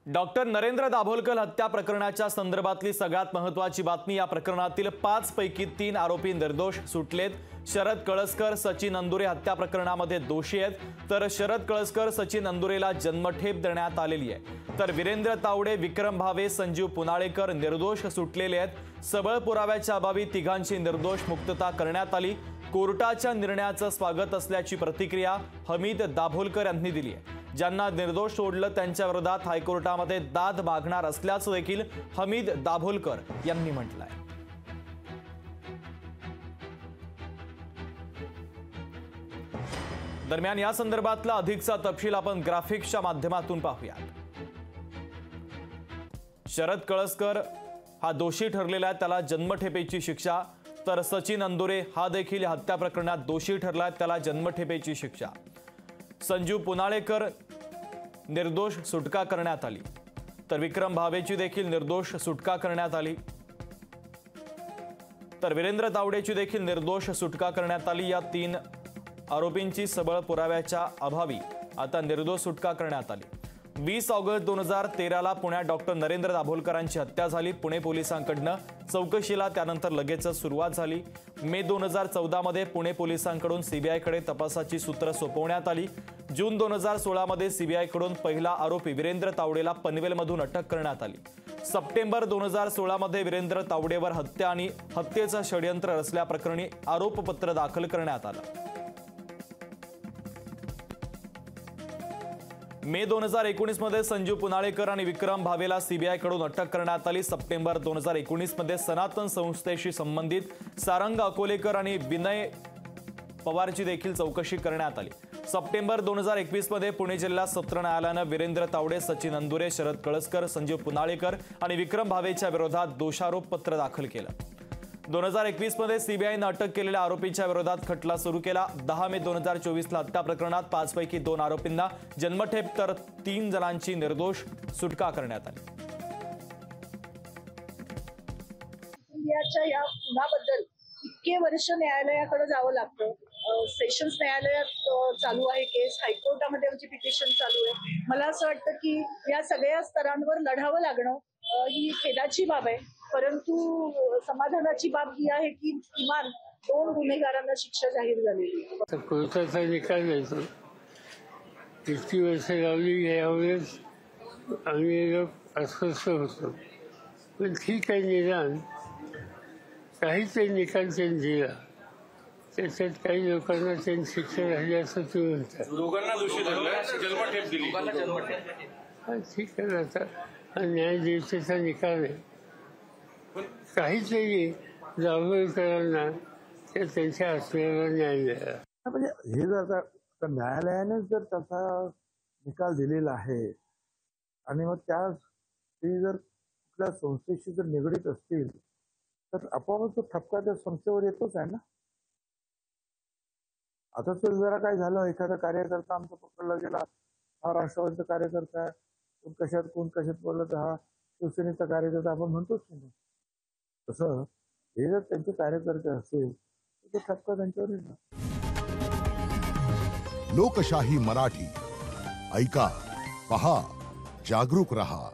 Doctor Narendra Dabholkar हत्या प्रकरणाच्या संदर्भातली सगळ्यात महत्त्वाची बातमी। या प्रकरणातील 5 पैकी 3 आरोपी निर्दोष सुटलेत। शरद कळसकर, सचिन अंदुरे हत्या प्रकरणामध्ये दोषी आहेत, तर शरद कळसकर, सचिन अंदुरेला जन्मठेप देण्यात आलेली आहे। तर वीरेंद्र तावडे, विक्रम भावे, संजीव पुनाळेकर निर्दोष सुटलेले आहेत। सबळ पुराव्याच्या अभावी तिघांची निर्दोष मुक्तता करण्यात आली। कोर्टाच्या निर्णयाचं स्वागत असल्याची प्रतिक्रिया हमीद दाभोलकर यांनी दिली आहे। ज्यांना निर्दोष सोडलं त्यांच्या विरोधात हायकोर्टामध्ये दाद मागणार असल्याचं देखील हमीद दाभोलकर यांनी म्हटलंय। दरम्यान या संदर्भातला अधिकचा तपशील आपण ग्राफिक्सच्या माध्यमातून पाहूया। शरद कळसकर हा दोषी ठरलेला आहे, त्याला जन्मठेपेची शिक्षा। तर सचिन अंदुरे हा देखील हत्या प्रकरणात दोषी ठरला, त्याला जन्मठेपेची शिक्षा। संजीव पुनाळेकर निर्दोष सुटका करण्यात आली, तर विक्रम भावेची देखील निर्दोष सुटका करण्यात आली, तर वीरेंद्र तावडेची देखील निर्दोष सुटका करण्यात आली। या 3 आरोपींची सबळ पुराव्याच्या अभावी आता निर्दोष सुटका करण्यात आली। 20 ऑगस्ट 2013ला पुण्यात डॉक्टर नरेंद्र दाभोलकरांची हत्या झाली। पुणे पोलिसांकडून चौकशीला त्यानंतर लगेचच सुरुवात झाली। मे 2014 मध्ये पुणे पोलिसांकडून सीबीआयकडे तपासाची सूत्र सोपवण्यात आली। जून 2016 मध्ये सीबीआयकडून पहिला आरोपी वीरेंद्र तावडेला पनवेलमधून अटक करण्यात आली। सप्टेंबर 2016 मध्ये वीरेंद्र तावडेवर हत्या आणि हत्येचं षडयंत्र रचल्याप्रकरणी आरोपपत्र दाखल करण्यात आलं। मे 2019 मध्ये संजीव पुनाळेकर आणि विक्रम भावेला सीबीआयकडून अटक करण्यात आली। सप्टेंबर 2019 मध्ये सनातन संस्थेशी संबंधित सारंग अकोलेकर आणि विनय पवारची देखील चौकशी करण्यात आली। सप्टेंबर 2021 मध्ये पुणे जिल्हा सत्र न्यायालयाने वीरेंद्र तावडे, सचिन अंदुरे, शरद कळसकर, संजीव पुनाळेकर आणि विक्रम भावेच्या विरोधात दोषारोपपत्र दाखल केलं। 2021 मध्ये सीबीआयने अटक केलेल्या आरोपींच्या विरोधात खटला सुरू केला। 10 मे 2024ला हत्या प्रकरणात 5 पैकी 2 आरोपींना जन्मठेप तर 3 जणांची निर्दोष सुटका करण्यात आली। या गुन्ह्याबद्दल इतके वर्ष न्यायालयाकडे जावं लागतं। सेशन्स न्यायालयात चालू आहे केस, हायकोर्टामध्ये आमची पिटिशन चालू आहे। मला असं वाटतं की या सगळ्या स्तरांवर लढावं लागणं ही खेदाची बाब आहे, परंतु समाधानाची बाब ही आहे की किमान 2 गुन्हेगारांना शिक्षा जाहीर झालेली आहे। कोर्टाचा निकाल द्यायचा, इतकी वर्ष लावली, यावेळेस आम्ही अस्वस्थ होतो, पण ठीक आहे, निदान काहीतरी निकाल त्यांनी दिला, त्याच्यात काही लोकांना त्यांनी शिक्षा झाली असं तुम्ही म्हणता। दोघांना दोषी धरलं, जन्मठेप दिली। हा ठीक आहे, आता हा न्यायाधीशाचा निकाल आहे, पण काहीतरी दाभोलकरांना त्यांच्या आत्म्याला न्याय द्यायला। म्हणजे हे जर आता न्यायालयाने जर त्याचा निकाल दिलेला आहे आणि मग ते जर कुठल्या संस्थेशी जर निगडीत असतील तर आपोआपच तो ठपका त्या संस्थेवर येतोच आहे ना। आता तर जरा काय झालं, एखादा कार्यकर्ता आमचा पकडला गेला, हा राष्ट्रवादीचा कार्यकर्ता आहे, कोण कशात बोलला तर हा शिवसेनेचा कार्यकर्ता, आपण म्हणतोच नाही। तसं हे जर त्यांचे कार्यकर्ते असतील तर तो ठपका त्यांच्यावर येईल। लोकशाही मराठी ऐका, पहा, जागरूक रहा।